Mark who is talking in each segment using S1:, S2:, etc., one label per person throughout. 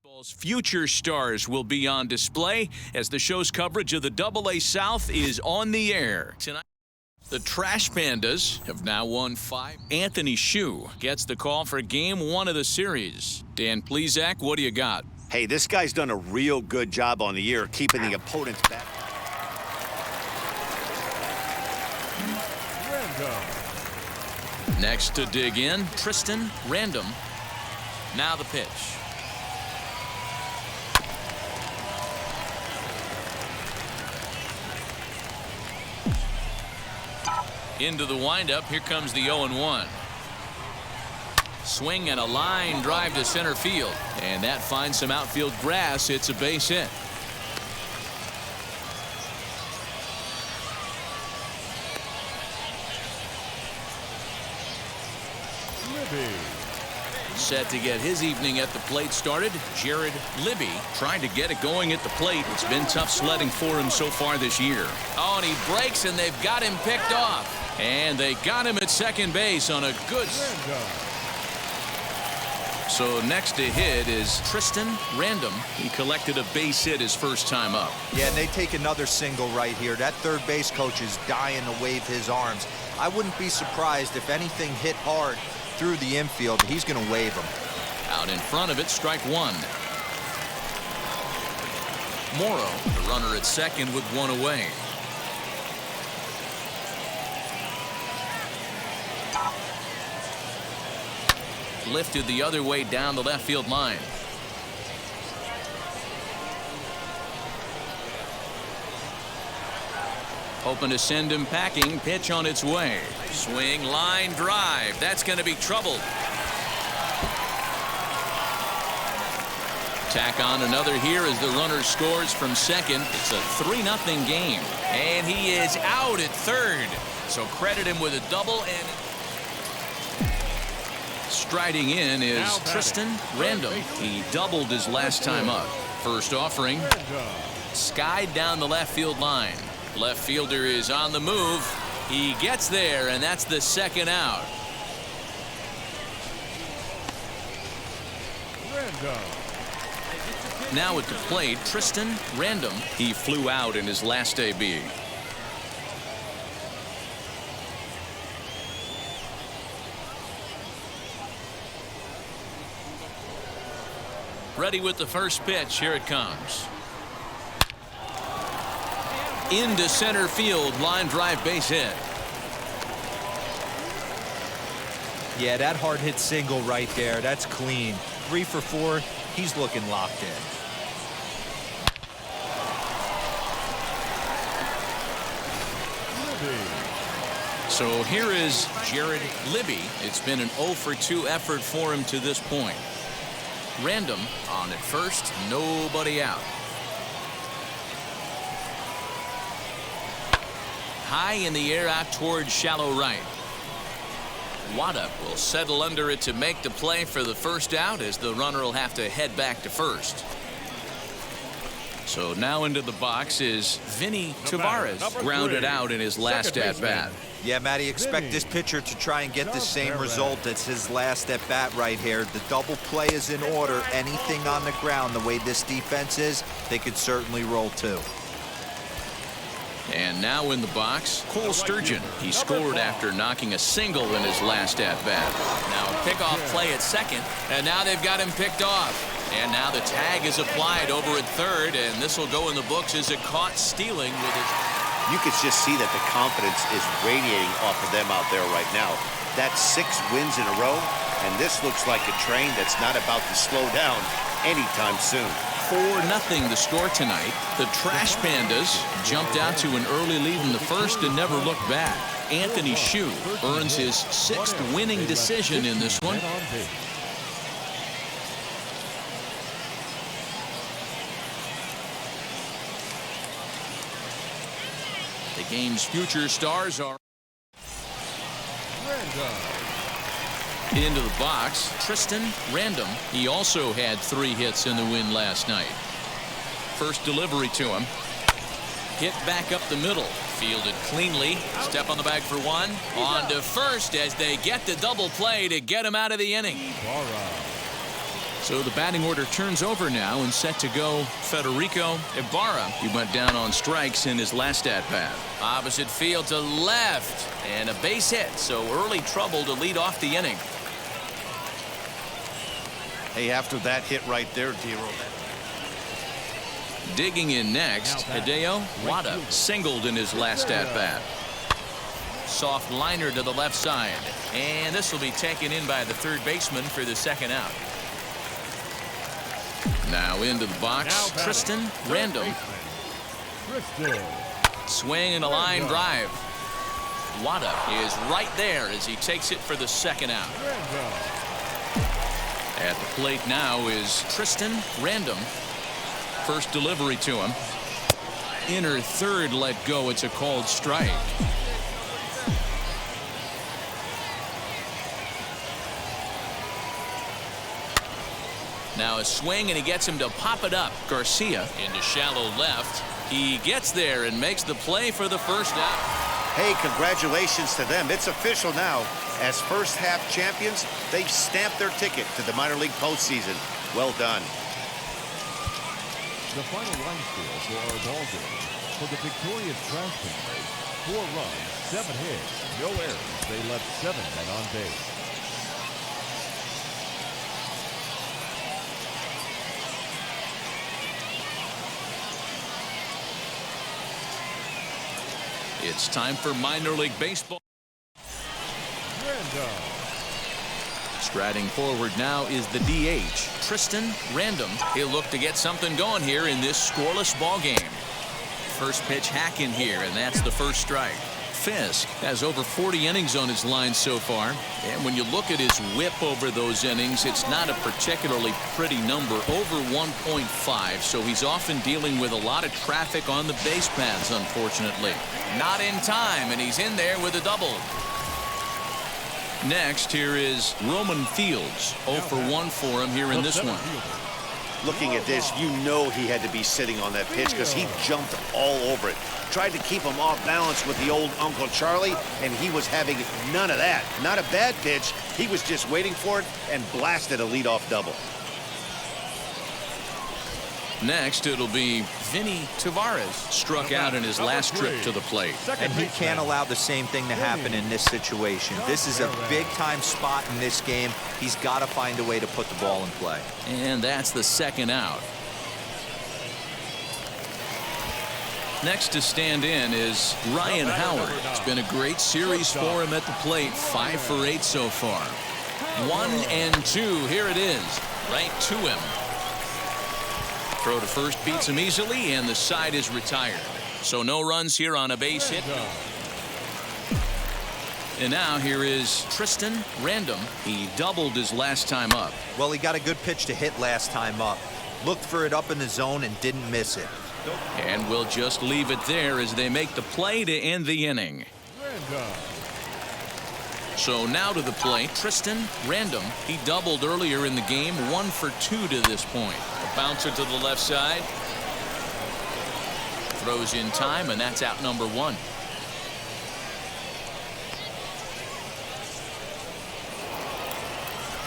S1: Baseball's future stars will be on display as the show's coverage of the AA South is on the air. Tonight, the Trash Pandas have now won 5. Anthony Shue gets the call for Game 1 of the series. Dan Plesac, what do you got?
S2: Hey, this guy's done a real good job on the year keeping the opponents back.
S1: Next to dig in, Tristan Random. Now the pitch. Into the windup, here comes the 0-1. Swing and a line drive to center field. And that finds some outfield grass. It's a base hit. Set to get his evening at the plate started. Jared Libby trying to get it going at the plate. It's been tough sledding for him so far this year. Oh, and he breaks, and they've got him picked off. And they got him at second base on a good. So next to hit is Tristan Random. He collected a base hit his first time up.
S3: Yeah, and they take another single right here. That third base coach is dying to wave his arms. I wouldn't be surprised if anything hit hard through the infield. He's going to wave him.
S1: Out in front of it, strike one. Morrow, the runner at second with one away. Lifted the other way down the left field line. Hoping to send him packing. Pitch on its way. Swing, line drive. That's going to be trouble. Tack on another here as the runner scores from second. It's a 3-0 game. And he is out at third. So credit him with a double. And striding in is Tristan Random. He doubled his last time up. First offering. Skied down the left field line. Left fielder is on the move. He gets there, and that's the second out. Now at the plate, Tristan Random. He flew out in his last AB. Ready with the first pitch. Here it comes. Into center field, line drive, base hit.
S3: Yeah, that hard hit single right there. That's clean. 3 for 4. He's looking locked in.
S1: So here is Jared Libby. It's been an 0 for 2 effort for him to this point. Random on at first, nobody out. High in the air out towards shallow right. Wada will settle under it to make the play for the first out as the runner will have to head back to first. So now into the box is Vinny Tavares, grounded out in his last at-bat.
S3: Yeah, Matty, expect this pitcher to try and get the same result as his last at-bat right here. The double play is in order. Anything on the ground, the way this defense is, they could certainly roll too.
S1: And now in the box, Cole Sturgeon. He scored after knocking a single in his last at-bat. Now a pickoff play at second, and now they've got him picked off. And now the tag is applied over at third, and this will go in the books as a caught stealing with his.
S2: You could just see that the confidence is radiating off of them out there right now. That's 6 wins in a row, and this looks like a train that's not about to slow down anytime soon.
S1: 4-0 the score tonight. The Trash Pandas jumped out to an early lead in the first and never looked back. Anthony Shue earns his 6th winning decision in this one. The game's future stars are into the box. Tristan Random. He also had 3 hits in the win last night. First delivery to him. Hit back up the middle. Fielded cleanly. Step on the bag for one. On to first as they get the double play to get him out of the inning. So the batting order turns over now and set to go Federico Ibarra. He went down on strikes in his last at-bat. Opposite field to left and a base hit, so early trouble to lead off the inning.
S2: Hey, after that hit right there, Dero.
S1: Digging in next, Hideo Wada singled in his last at-bat. Soft liner to the left side, and this will be taken in by the third baseman for the second out. Now into the box, Tristan Random. Swing and a line drive. Wada is right there as he takes it for the second out. At the plate now is Tristan Random. First delivery to him. Inner third let go. It's a called strike. Now a swing, and he gets him to pop it up. Garcia into shallow left. He gets there and makes the play for the first out.
S2: Hey, congratulations to them. It's official now. As first half champions, they've stamped their ticket to the minor league postseason. Well done.
S4: The final line score for our ball game. For the victorious Trash Pandas, 4 runs, 7 hits, no errors. They left 7 men on base.
S1: It's time for minor league baseball. Striding forward now is the DH, Tristan Random. He'll look to get something going here in this scoreless ball game. First pitch hack in here, and that's the first strike. Fisk has over 40 innings on his line so far, and when you look at his whip over those innings, it's not a particularly pretty number, over 1.5, so he's often dealing with a lot of traffic on the base paths, unfortunately. Not in time, and he's in there with a double. Next, here is Roman Fields. 0 for 1 for him here in this one.
S2: Looking at this, you know he had to be sitting on that pitch because he jumped all over it. Tried to keep him off balance with the old Uncle Charlie, and he was having none of that. Not a bad pitch. He was just waiting for it and blasted a leadoff double.
S1: Next, it'll be Vinny Tavares. Struck out in his last trip to the plate.
S3: And he can't allow the same thing to happen in this situation. This is a big-time spot in this game. He's got to find a way to put the ball in play.
S1: And that's the second out. Next to stand in is Ryan Howard. It's been a great series for him at the plate. 5 for 8 so far. 1 and 2. Here it is. Right to him. Throw to first beats him easily, and the side is retired. So no runs here on a base hit. And now here is Tristan Random. He doubled his last time up.
S3: Well, he got a good pitch to hit last time up. Looked for it up in the zone and didn't miss it.
S1: And we'll just leave it there as they make the play to end the inning. So now to the plate, Tristan Random. He doubled earlier in the game, 1 for 2 to this point. A bouncer to the left side. Throws in time, and that's out number 1.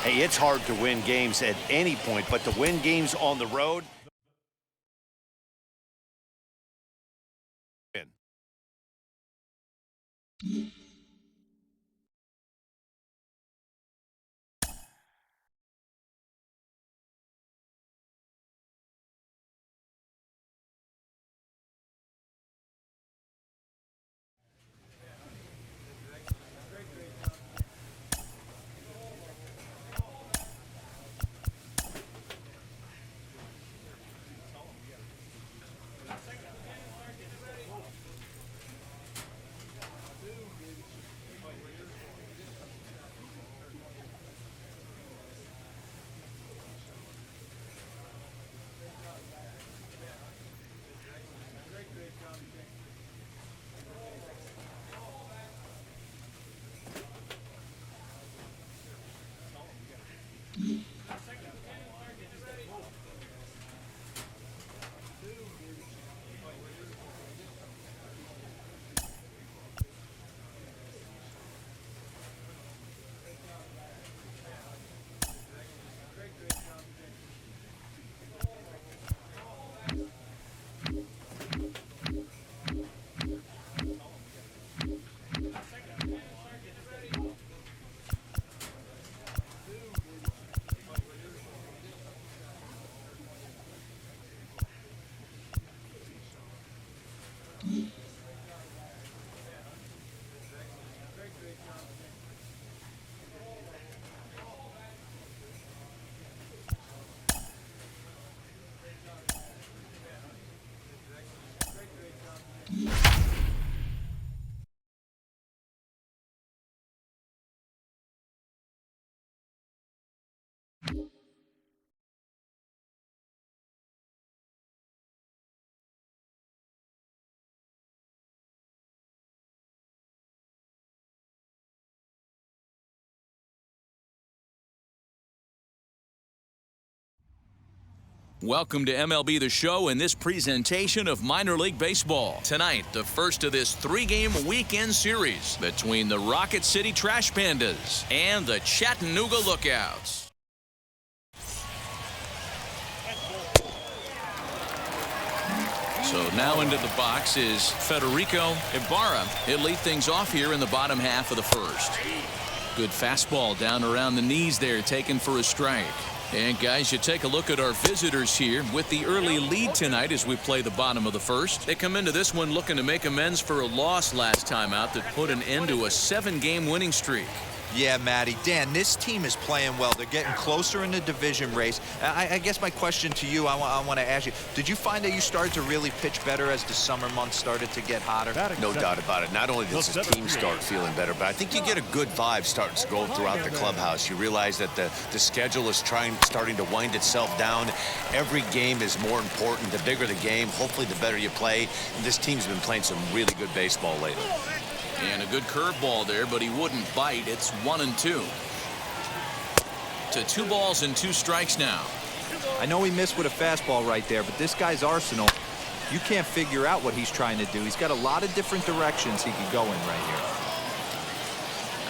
S2: Hey, it's hard to win games at any point, but to win games on the road.
S1: Welcome to MLB The Show and this presentation of minor league baseball. Tonight, the first of this three-game weekend series between the Rocket City Trash Pandas and the Chattanooga Lookouts. So now into the box is Federico Ibarra. He'll lead things off here in the bottom half of the first. Good fastball down around the knees there, taken for a strike. And guys, you take a look at our visitors here with the early lead tonight as we play the bottom of the first. They come into this one looking to make amends for a loss last time out that put an end to a 7-game winning streak.
S3: Yeah, Matty. Dan, this team is playing well. They're getting closer in the division race. I guess my question to you, I want to ask you, did you find that you started to really pitch better as the summer months started to get hotter?
S2: No doubt about it. Not only does the team start feeling better, but I think you get a good vibe starting to go throughout the clubhouse. You realize that the schedule is starting to wind itself down. Every game is more important. The bigger the game, hopefully the better you play. And this team's been playing some really good baseball lately.
S1: And a good curveball there, but he wouldn't bite. It's 1-2. To 2 balls and 2 strikes now.
S3: I know he missed with a fastball right there, but this guy's arsenal, you can't figure out what he's trying to do. He's got a lot of different directions he could go in right here.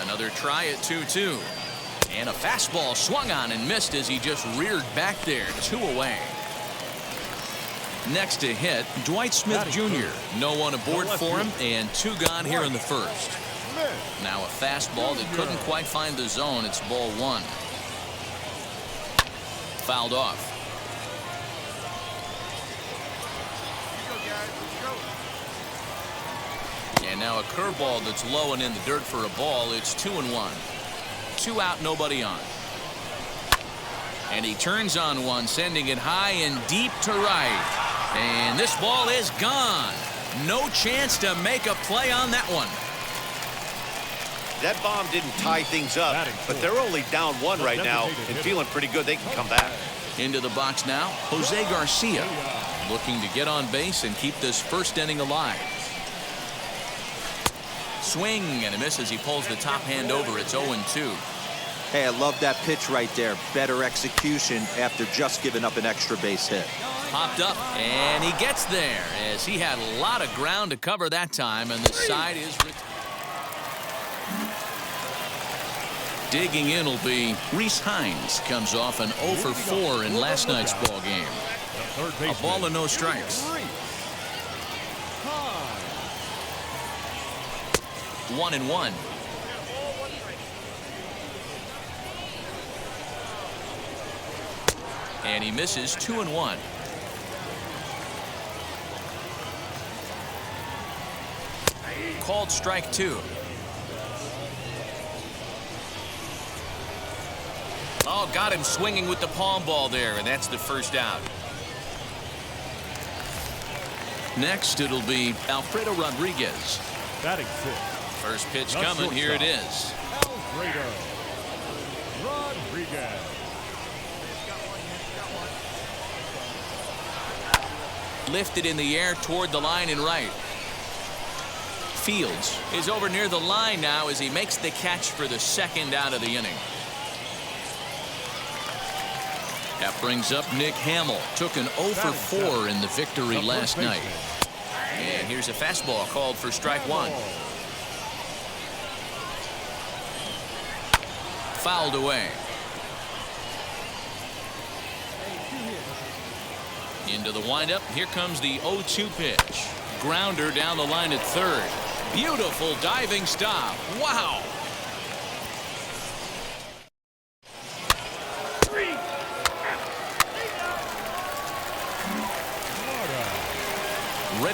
S1: Another try at 2-2. And a fastball swung on and missed as he just reared back there. 2 away. Next to hit, Dwight Smith Jr. No one aboard for him, and 2 gone here in the first. Now a fastball that couldn't quite find the zone. It's ball 1. Fouled off. And now a curveball that's low and in the dirt for a ball. It's 2-1. 2 out, nobody on. And he turns on one, sending it high and deep to right. And this ball is gone. No chance to make a play on that one.
S2: That bomb didn't tie things up, but they're only down 1 right now and feeling pretty good. They can come back.
S1: Into the box now, Jose Garcia, looking to get on base and keep this first inning alive. Swing and a miss as he pulls the top hand over. It's 0-2.
S3: Hey, I love that pitch right there. Better execution after just giving up an extra base hit.
S1: Popped up, and he gets there as he had a lot of ground to cover that time, and the side is... Digging in will be Reese Hines. Comes off an 0 for 4 in last night's ball game. A ball and no strikes. 1-1. And he misses. 2-1. Called strike 2. Oh, got him swinging with the palm ball there, and that's the first out. Next, it'll be Alfredo Rodriguez.
S4: Batting 6th.
S1: First pitch coming. Here it is.
S4: Alfredo Rodriguez.
S1: Lifted in the air toward the line and right. Fields is over near the line now as he makes the catch for the second out of the inning. That brings up Nick Hamill. Took an 0 for 4 in the victory last night. And here's a fastball called for strike 1. Fouled away. Into the windup. Here comes the 0-2 pitch. Grounder down the line at third. Beautiful diving stop. Wow.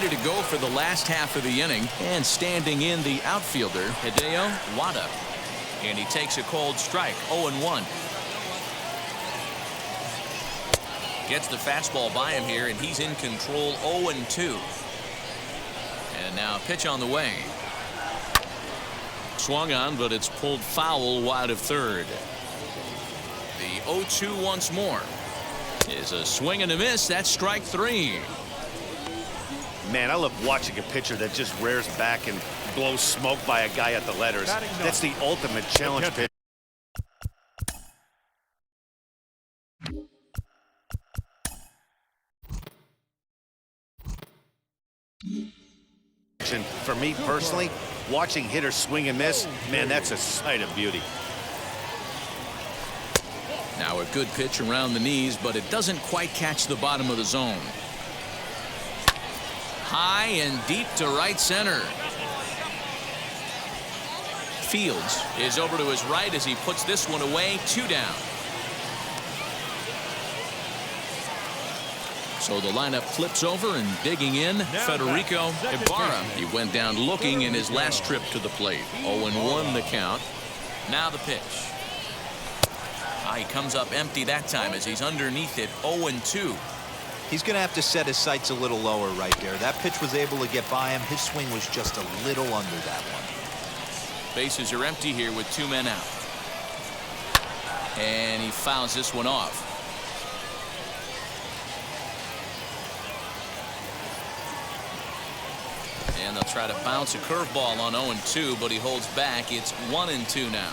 S1: ready to go for the last half of the inning, and standing in the outfielder, Hideo Wada. And he takes a cold strike, 0-1. Gets the fastball by him here, and he's in control, 0-2. And now a pitch on the way. Swung on, but it's pulled foul wide of third. The 0-2 once more is a swing and a miss. That's strike three.
S2: Man, I love watching a pitcher that just rears back and blows smoke by a guy at the letters. That's the ultimate challenge pitch. For me personally, watching hitters swing and miss, man, that's a sight of beauty.
S1: Now a good pitch around the knees, but it doesn't quite catch the bottom of the zone. High and deep to right center. Fields is over to his right as he puts this one away. 2 down. So the lineup flips over, and digging in, Federico Ibarra. He went down looking in his last trip to the plate. 0-1 the count. Now the pitch. He comes up empty that time as he's underneath it. 0-2.
S3: He's going to have to set his sights a little lower right there. That pitch was able to get by him. His swing was just a little under that one.
S1: Bases are empty here with 2 men out. And he fouls this one off. And they'll try to bounce a curveball on 0-2, but he holds back. It's 1-2 now.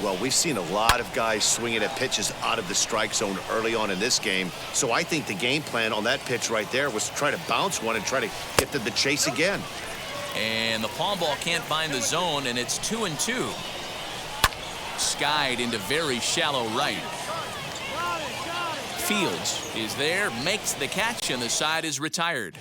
S2: Well, we've seen a lot of guys swinging at pitches out of the strike zone early on in this game. So I think the game plan on that pitch right there was to try to bounce one and try to get to the chase again.
S1: And the palm ball can't find the zone, and it's 2-2. Skied into very shallow right. Fields is there, makes the catch, and the side is retired.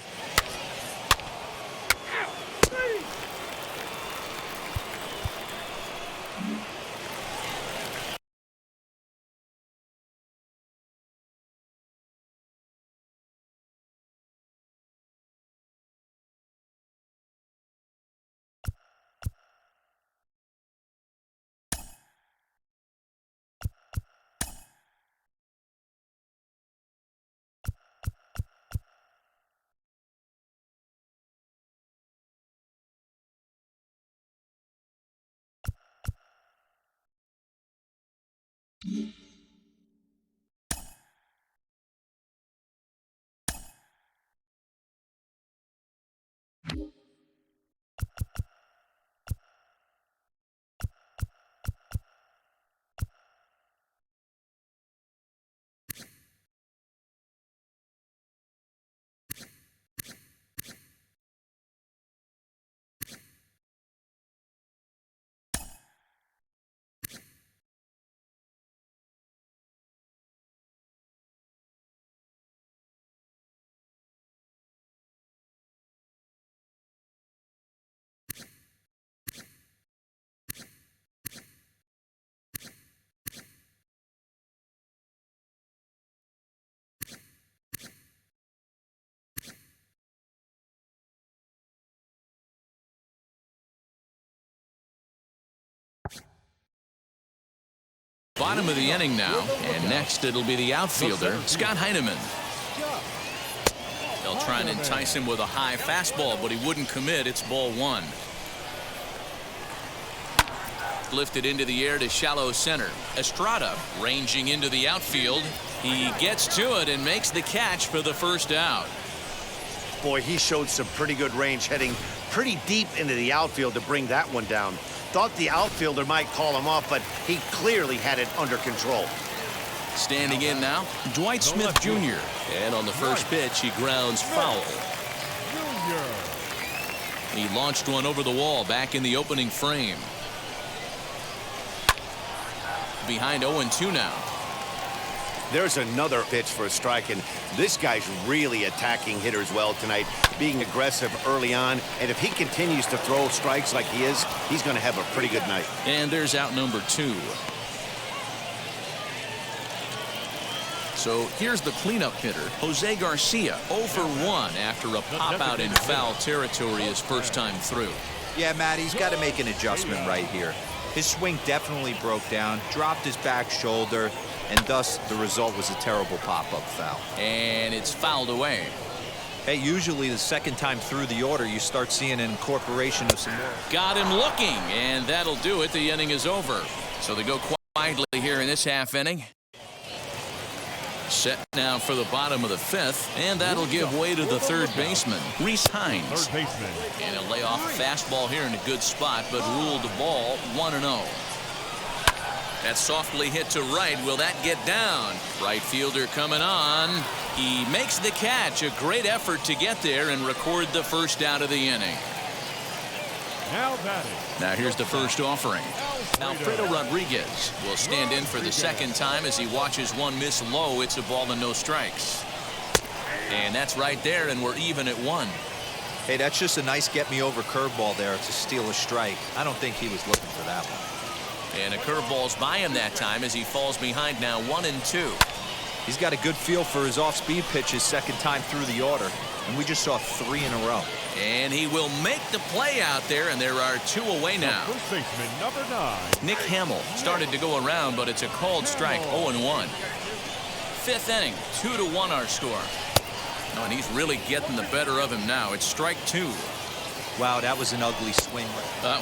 S1: Bottom of the inning now, and next it'll be the outfielder, Scott Heineman. They'll try and entice him with a high fastball, but he wouldn't commit. It's ball 1. Lifted into the air to shallow center. Estrada ranging into the outfield. He gets to it and makes the catch for the first out.
S2: Boy, he showed some pretty good range, heading pretty deep into the outfield to bring that one down. Thought the outfielder might call him off, but he clearly had it under control.
S1: Standing in now, Dwight Smith Jr. And on the first pitch, he grounds foul. He launched one over the wall back in the opening frame. Behind 0-2 now.
S2: There's another pitch for a strike, and this guy's really attacking hitters well tonight, being aggressive early on. And if he continues to throw strikes like he is, he's going to have a pretty good night.
S1: And there's out number 2. So here's the cleanup hitter, Jose Garcia, 0 for 1 after a pop-out in foul territory his first time through.
S3: Yeah, Matt, he's got to make an adjustment right here. His swing definitely broke down, dropped his back shoulder, and thus the result was a terrible pop-up foul.
S1: And it's fouled away.
S3: Hey, usually the second time through the order, you start seeing an incorporation of some more.
S1: Got him looking, and that'll do it. The inning is over. So they go quietly here in this half inning. Set now for the bottom of the fifth, and that'll give way to the third baseman, Reese Hines.
S4: Third baseman.
S1: And he'll lay off a fastball here in a good spot, but ruled the ball 1-0. That's softly hit to right. Will that get down? Right fielder coming on. He makes the catch. A great effort to get there and record the first out of the inning.
S4: Now batting.
S1: Now here's the first offering. Alfredo Rodriguez will stand in for the second time as he watches one miss low. It's a ball and no strikes. And that's right there, and we're even at 1.
S3: Hey, that's just a nice get-me-over curveball there to steal a strike. I don't think he was looking for that one.
S1: And a curveball's by him that time as he falls behind now 1-2.
S3: He's got a good feel for his off-speed pitches second time through the order, and we just saw 3 in a row.
S1: And he will make the play out there, and there are 2 away now.
S4: First baseman, number 9.
S1: Nick Hamill started to go around, but it's a called strike, 0-1. Fifth inning, 2-1 our score. Oh, and he's really getting the better of him now. It's strike 2.
S3: Wow, that was an ugly swing.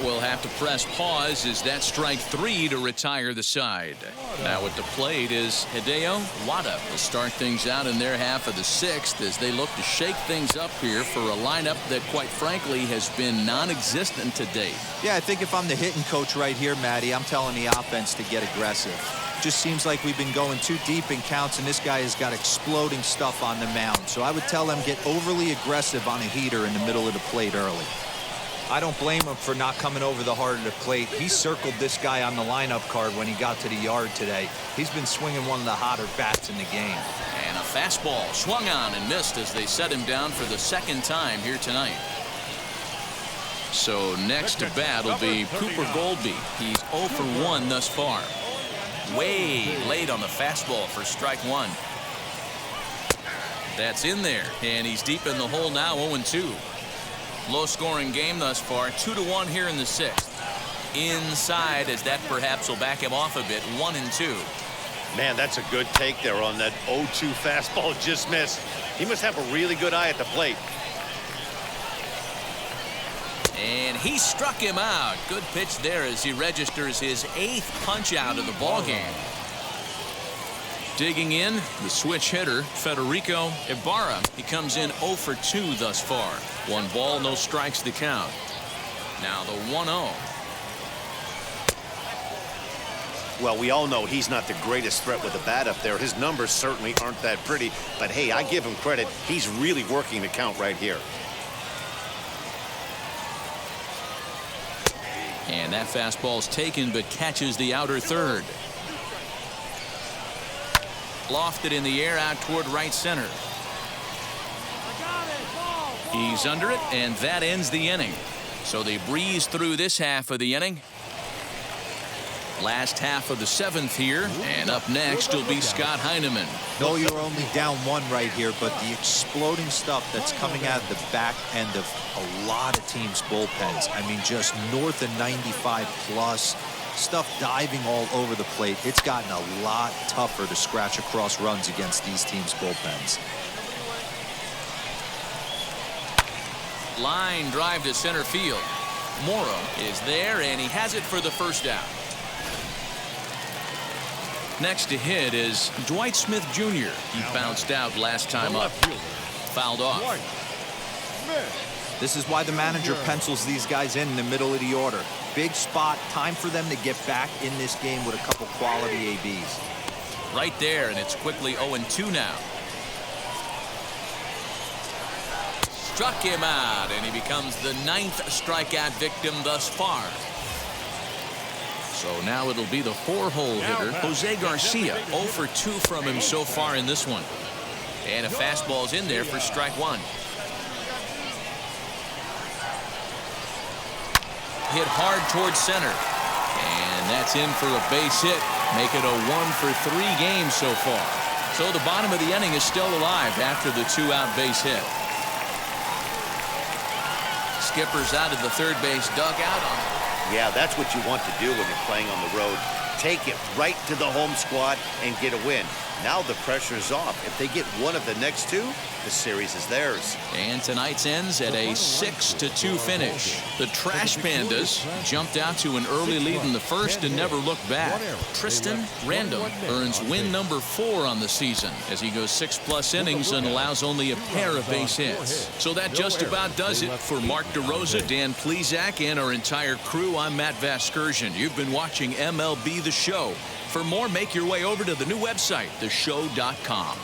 S1: We'll have to press pause as that strike 3 to retire the side. Now at the plate is Hideo Wada. Will start things out in their half of the 6th as they look to shake things up here for a lineup that, quite frankly, has been non-existent to date.
S3: Yeah, I think if I'm the hitting coach right here, Matty, I'm telling the offense to get aggressive. Just seems like we've been going too deep in counts, and this guy has got exploding stuff on the mound. So I would tell them get overly aggressive on a heater in the middle of the plate early. I don't blame him for not coming over the heart of the plate. He circled this guy on the lineup card when he got to the yard today. He's been swinging one of the hotter bats in the game.
S1: And a fastball swung on and missed as they set him down for the second time here tonight. So next to bat will be Cooper Goldby. He's 0 for 1 thus far. Way late on the fastball for strike 1. That's in there, and he's deep in the hole now, 0-2. Low-scoring game thus far, 2-1 here in the 6th. Inside, as that perhaps will back him off a bit, 1-2.
S2: Man, that's a good take there on that 0-2 fastball just missed. He must have a really good eye at the plate.
S1: And he struck him out. Good pitch there as he registers his 8th punch out of the ballgame. Digging in, the switch hitter, Federico Ibarra. He comes in 0 for 2 thus far. 1 ball, no strikes the count. Now the 1-0.
S2: Well, we all know he's not the greatest threat with the bat up there. His numbers certainly aren't that pretty. But, hey, I give him credit. He's really working the count right here.
S1: And that fastball's taken but catches the outer third. Lofted in the air out toward right center. He's under it, and that ends the inning. So they breeze through this half of the inning. Last half of the 7th here, and up next will be Scott Heineman.
S3: No, you're only down 1 right here, but the exploding stuff that's coming out of the back end of a lot of teams' bullpens. I mean, just north of 95 plus. Stuff diving all over the plate. It's gotten a lot tougher to scratch across runs against these teams' bullpens.
S1: Line drive to center field. Morrow is there, and he has it for the first out. Next to hit is Dwight Smith Jr. He bounced out last time up. Fouled off.
S3: This is why the manager pencils these guys in the middle of the order. Big spot, time for them to get back in this game with a couple quality ABs.
S1: Right there, and it's quickly 0-2 now. Struck him out, and he becomes the 9th strikeout victim thus far. So now it'll be the 4-hole hitter, Jose Garcia. 0 for 2 from him so far in this one. And a fastball's in there for strike 1. Hit hard towards center. And that's in for a base hit. Make it a 1 for 3 game so far. So the bottom of the inning is still alive after the 2-out base hit. Skipper's out of the third base dugout.
S2: Yeah, that's what you want to do when you're playing on the road. Take it right to the home squad and get a win. Now the pressure's off. If they get one of the next two, the series is theirs.
S1: And tonight's ends at a 6-2 finish. The Trash Pandas jumped out to an early lead in the first and never looked back. Tristan Random earns win number 4 on the season as he goes 6+ innings and allows only a pair of base hits. So that just about does it for Mark DeRosa, Dan Plesac, and our entire crew. I'm Matt Vasgersian. You've been watching MLB The Show. For more, make your way over to the new website, theshow.com.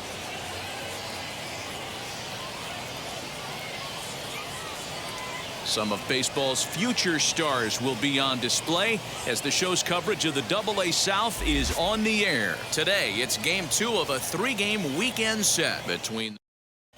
S1: Some of baseball's future stars will be on display as the show's coverage of the AA South is on the air. Today, it's Game 2 of a 3-game weekend set between...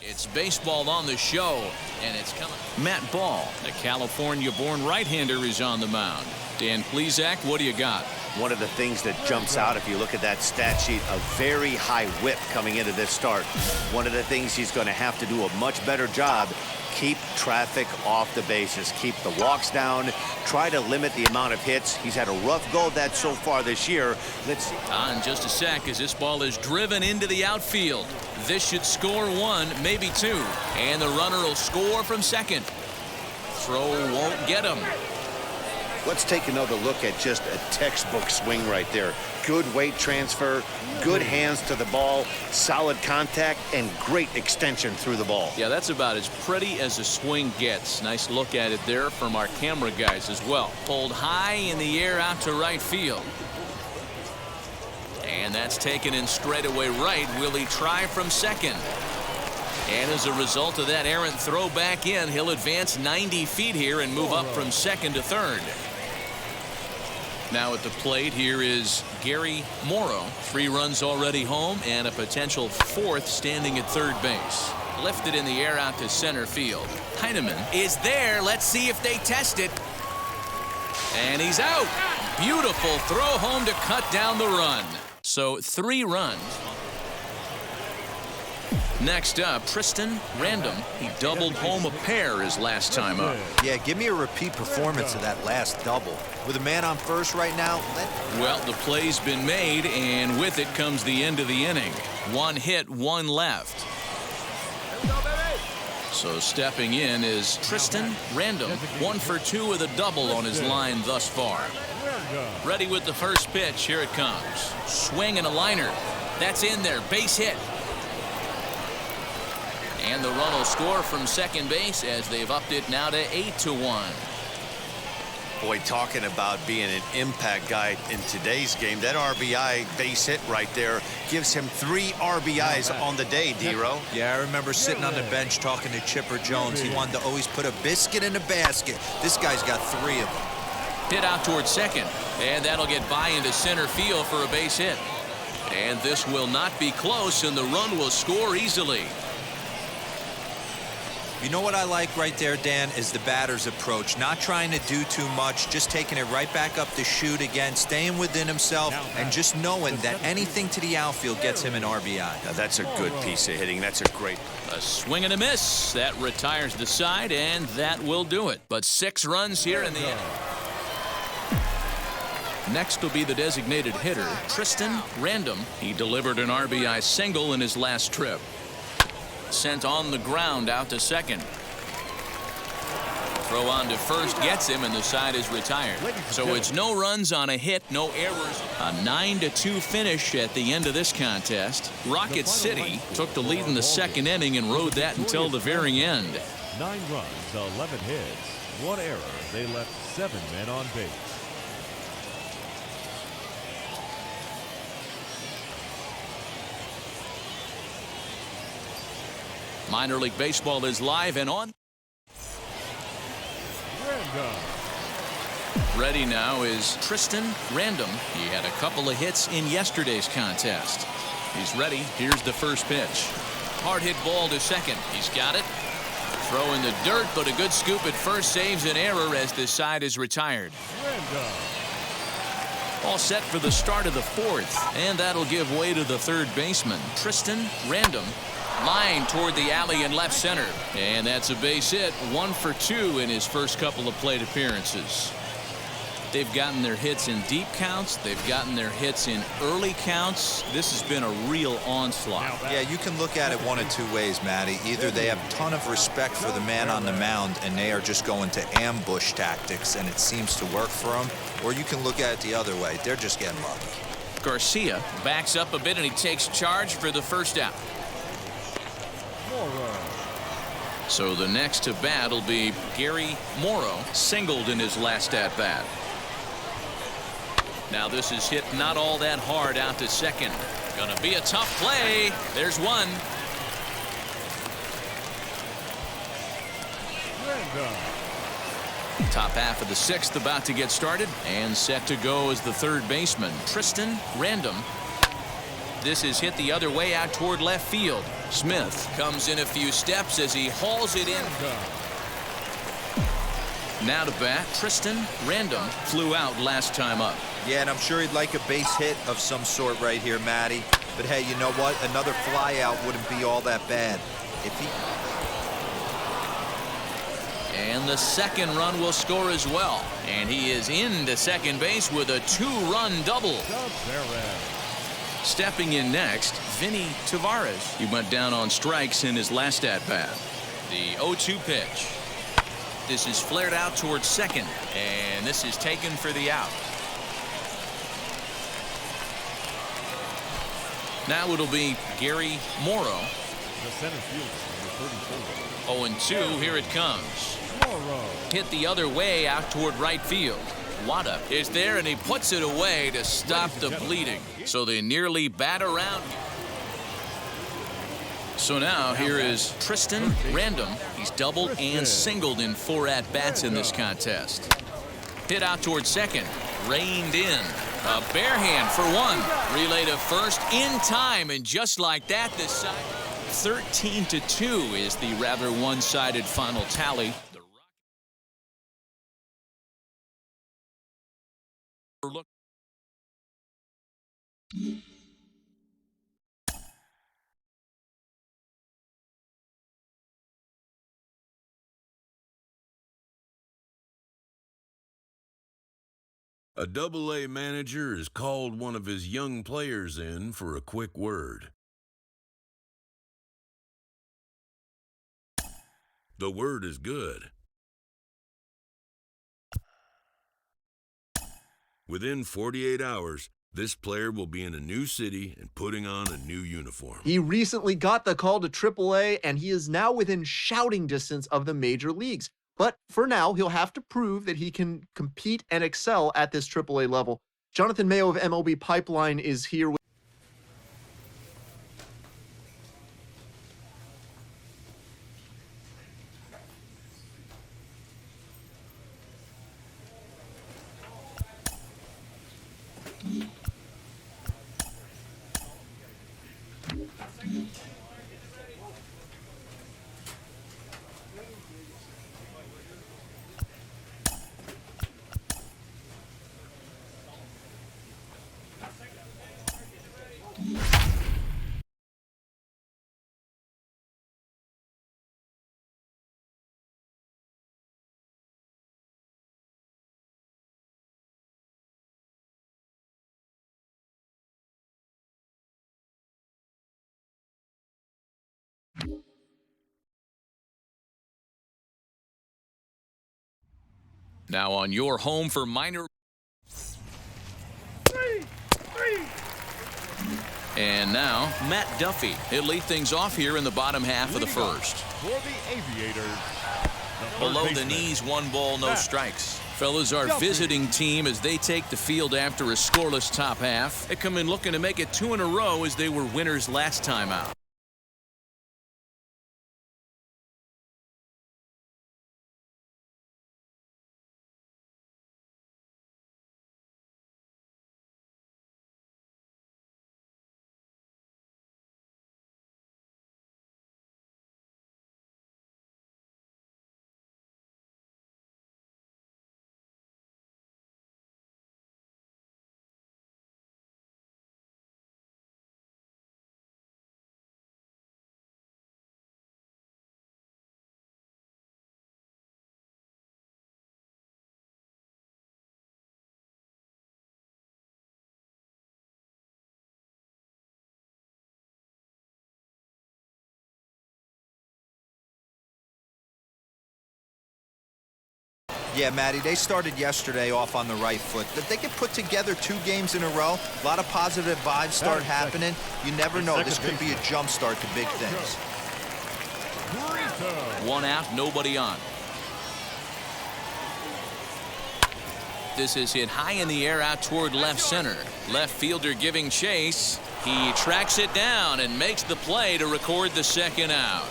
S1: It's baseball on the show, and it's coming. Matt Ball, the California-born right-hander, is on the mound. Dan Plesac, what do you got?
S2: One of the things that jumps out if you look at that stat sheet, a very high whip coming into this start. One of the things he's going to have to do a much better job, keep traffic off the bases, keep the walks down, try to limit the amount of hits. He's had a rough go of that so far this year. Let's see.
S1: In just a sec as this ball is driven into the outfield. This should score 1, maybe 2. And the runner will score from second. Throw won't get him.
S2: Let's take another look at just a textbook swing right there. Good weight transfer, good hands to the ball, solid contact, and great extension through the ball.
S1: Yeah, that's about as pretty as a swing gets. Nice look at it there from our camera guys as well. Pulled high in the air out to right field. And that's taken in straightaway right. Will he try from second? And as a result of that errant throw back in, he'll advance 90 feet here and move up from second to third. Now at the plate here is Gary Morrow. 3 runs already home and a potential 4th standing at third base. Lifted in the air out to center field. Heineman is there. Let's see if they test it. And he's out. Beautiful throw home to cut down the run. So 3 runs. Next up, Tristan Random. He doubled home a pair his last time up.
S3: Yeah, give me a repeat performance of that last double. With a man on first right now,
S1: Well, the play's been made, and with it comes the end of the inning. 1 hit, 1 left. So stepping in is Tristan Random. 1 for 2 with a double on his line thus far. Ready with the first pitch. Here it comes. Swing and a liner. That's in there. Base hit. And the run will score from second base as they've upped it now to 8-1.
S2: Boy, talking about being an impact guy in today's game, that RBI base hit right there gives him 3 RBIs on the day, D-Row.
S3: Yeah, I remember sitting on the bench talking to Chipper Jones. He wanted to always put a biscuit in a basket. This guy's got 3 of them.
S1: Hit out towards second, and that'll get by into center field for a base hit. And this will not be close, and the run will score easily.
S3: You know what I like right there, Dan, is the batter's approach. Not trying to do too much, just taking it right back up the chute again, staying within himself, and just knowing that anything to the outfield gets him an RBI.
S2: Now, that's a good piece of hitting. That's a great...
S1: A swing and a miss. That retires the side, and that will do it. But 6 runs here in the inning. Next will be the designated hitter, Tristan Random. He delivered an RBI single in his last trip. Sent on the ground out to second. Throw on to first gets him, and the side is retired. So it's no runs on a hit, no errors. A 9-2 finish at the end of this contest. Rocket City took the lead in the second inning and rode that until the very end.
S4: 9 runs, 11 hits, 1 error. They left 7 men on base.
S1: Minor League Baseball is live and on. Ready now is Tristan Random. He had a couple of hits in yesterday's contest. He's ready. Here's the first pitch. Hard hit ball to second. He's got it. Throw in the dirt, but a good scoop at first saves an error as this side is retired. All set for the start of the fourth, and that'll give way to the third baseman, Tristan Random. Line toward the alley in left center, and that's a base hit. 1 for 2 in his first couple of plate appearances. They've gotten their hits in deep counts. They've gotten their hits in early counts. This has been a real onslaught.
S3: Yeah, you can look at it one of two ways, Matty. Either they have a ton of respect for the man on the mound and they are just going to ambush tactics and it seems to work for them, or you can look at it the other way. They're just getting lucky.
S1: Garcia backs up a bit and he takes charge for the first out. So the next to bat will be Gary Morrow, singled in his last at bat. Now this is hit not all that hard out to second. Gonna be a tough play. There's one. Top half of the sixth about to get started, and set to go is the third baseman, Tristan Random. This is hit the other way out toward left field. Smith comes in a few steps as he hauls it in. Now to bat, Tristan Random flew out last time up.
S3: Yeah, and I'm sure he'd like a base hit of some sort right here, Matty. But hey, you know what? Another fly out wouldn't be all that bad. If he...
S1: And the second run will score as well. And he is into second base with a 2-run double. Stepping in next, Vinny Tavares. He went down on strikes in his last at-bat. The 0-2 pitch. This is flared out towards second, and this is taken for the out. Now it'll be Gary Morrow.
S4: The center fielder, number 34.
S1: 0-2, here it comes. Hit the other way out toward right field. Wada is there, and he puts it away to stop the bleeding. So they nearly bat around. So now here is Tristan Random. He's doubled and singled in 4 at-bats in this contest. Hit out toward second. Reined in. A bare hand for one. Relay to first in time, and just like that, this side 13-2 is the rather one-sided final tally. Look.
S5: A Double-A manager has called one of his young players in for a quick word. The word is good. Within 48 hours, this player will be in a new city and putting on a new uniform.
S6: He recently got the call to AAA, and he is now within shouting distance of the major leagues. But for now, he'll have to prove that he can compete and excel at this AAA level. Jonathan Mayo of MLB Pipeline is here with
S1: Now on your home for minor. And now Matt Duffy. He'll lead things off here in the bottom half of the first.
S4: For the Aviators,
S1: Below the knees, 1 ball, no strikes. Fellas, our visiting team as they take the field after a scoreless top half. They come in looking to make it 2 in a row as they were winners last time out.
S3: Yeah, Matty, they started yesterday off on the right foot. If they could put together 2 games in a row, a lot of positive vibes start happening. You never know. This could be a jump start to big things.
S1: 1 out, nobody on. This is hit high in the air out toward left center. Left fielder giving chase. He tracks it down and makes the play to record the 2nd out.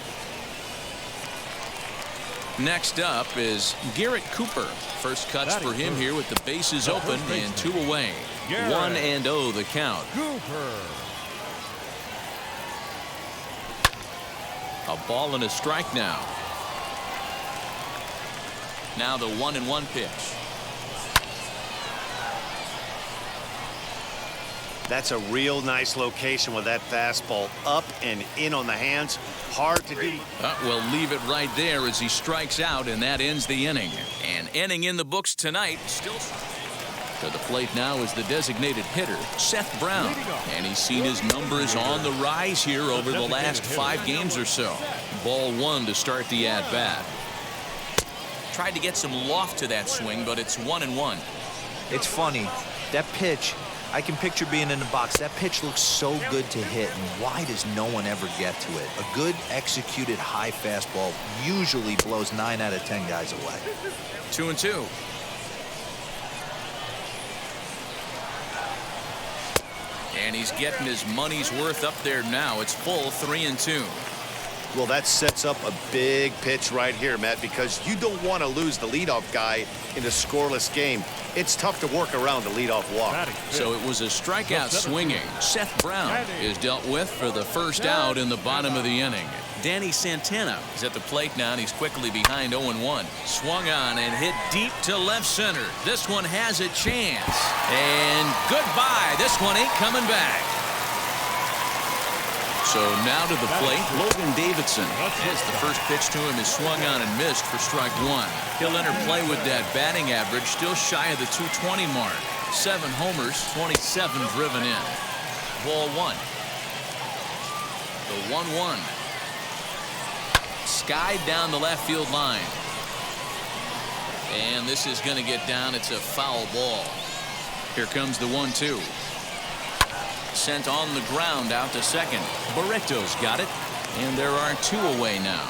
S1: Next up is Garrett Cooper. First cuts for him here with the bases open and 2 away. 1-0 the count. A ball and a strike now. Now the 1-1 pitch.
S2: That's a real nice location with that fastball up and in on the hands. Hard to do.
S1: We'll leave it right there as he strikes out, and that ends the inning. An inning in the books tonight. Still to the plate now is the designated hitter, Seth Brown. And he's seen his numbers on the rise here over the last 5 games or so. Ball 1 to start the at-bat. Tried to get some loft to that swing, but it's 1-1.
S3: It's funny. That pitch, I can picture being in the box. That pitch looks so good to hit, and why does no one ever get to it? A good executed high fastball usually blows 9 out of 10 guys away.
S1: 2-2. And he's getting his money's worth up there now. It's full 3-2.
S2: Well, that sets up a big pitch right here, Matt, because you don't want to lose the leadoff guy in a scoreless game. It's tough to work around the leadoff walk.
S1: So it was a strikeout swinging. Seth Brown is dealt with for the first out in the bottom of the inning. Danny Santana is at the plate now, and he's quickly behind 0-1. Swung on and hit deep to left center. This one has a chance. And goodbye. This one ain't coming back. So now to the plate, Logan Davidson. As the first pitch to him is swung on and missed for strike 1. He'll enter play with that batting average, still shy of the 220 mark. 7 homers, 27 driven in. Ball 1. The 1-1. Skied down the left field line. And this is going to get down. It's a foul ball. Here comes the 1-2. Sent on the ground out to second. Barreto's got it, and there are 2 away now.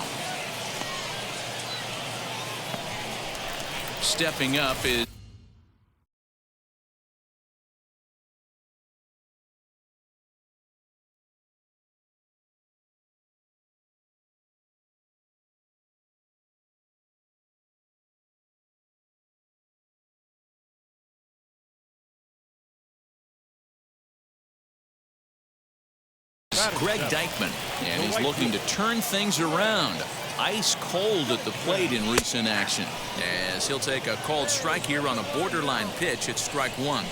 S1: Stepping up is Greg Dykman, and he's looking to turn things around. Ice cold at the plate in recent action, as he'll take a called strike here on a borderline pitch at strike 1.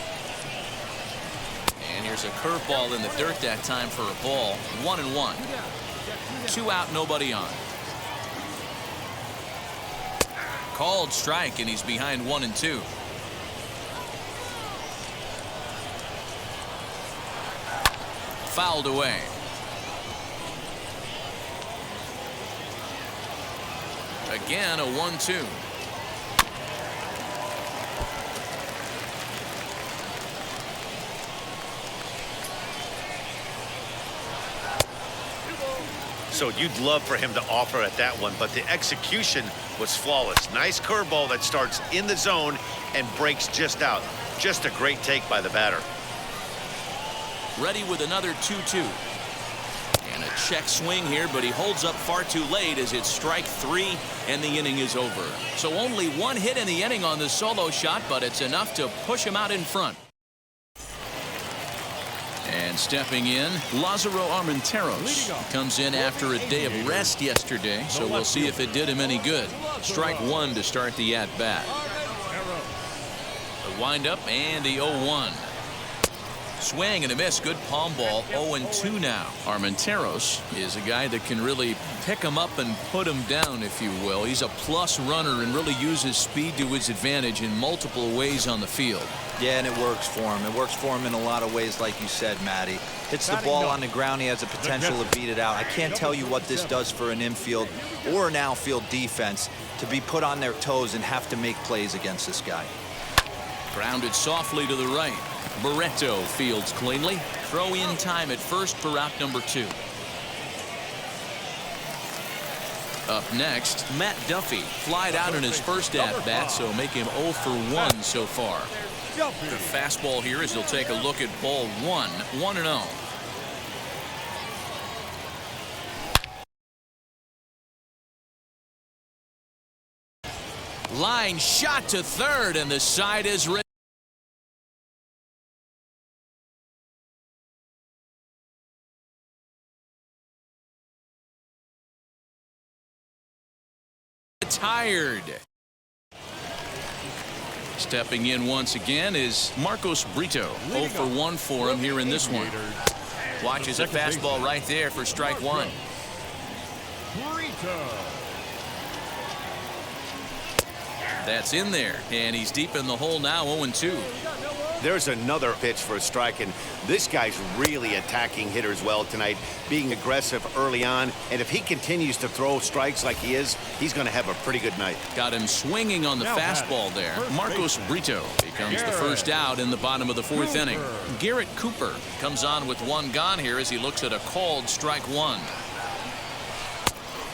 S1: And here's a curveball in the dirt that time for a ball. 1-1. 2 out, nobody on. Called strike, and he's behind 1-2. Fouled away. Again, a 1-2.
S2: So you'd love for him to offer at that one, but the execution was flawless. Nice curveball that starts in the zone and breaks just out. Just a great take by the batter.
S1: Ready with another 2-2. And a check swing here, but he holds up far too late as it's strike 3 and the inning is over. So only 1 hit in the inning on the solo shot, but it's enough to push him out in front. And stepping in, Lázaro Armenteros comes in after a day of rest yesterday, so we'll see if it did him any good. Strike 1 to start the at-bat. The windup and the 0-1. Swing and a miss. Good palm ball. 0-2 now. Armenteros is a guy that can really pick him up and put him down, if you will. He's a plus runner and really uses speed to his advantage in multiple ways on the field.
S3: Yeah, and it works for him. It works for him in a lot of ways, like you said, Matty. Hits the ball on the ground. He has the potential to beat it out. I can't tell you what this does for an infield or an outfield defense to be put on their toes and have to make plays against this guy.
S1: Grounded softly to the right. Barreto fields cleanly. Throw in time at first for out number 2. Up next, Matt Duffy flied out in his first at-bat, so make him 0 for 1 so far. The fastball here as he'll take a look at ball 1, 1-0. Line shot to third, and the side is retired. Stepping in once again is Marcos Brito. 0 for 1 for him here in this one. Watches a fastball right there for strike 1. That's in there, and he's deep in the hole now, 0-2.
S2: There's another pitch for a strike, and this guy's really attacking hitters well tonight, being aggressive early on, and if he continues to throw strikes like he is, he's going to have a pretty good night.
S1: Got him swinging on the fastball there. Marcos Brito becomes the first out in the bottom of the 4th inning. Garrett Cooper comes on with 1 gone here as he looks at a called strike 1.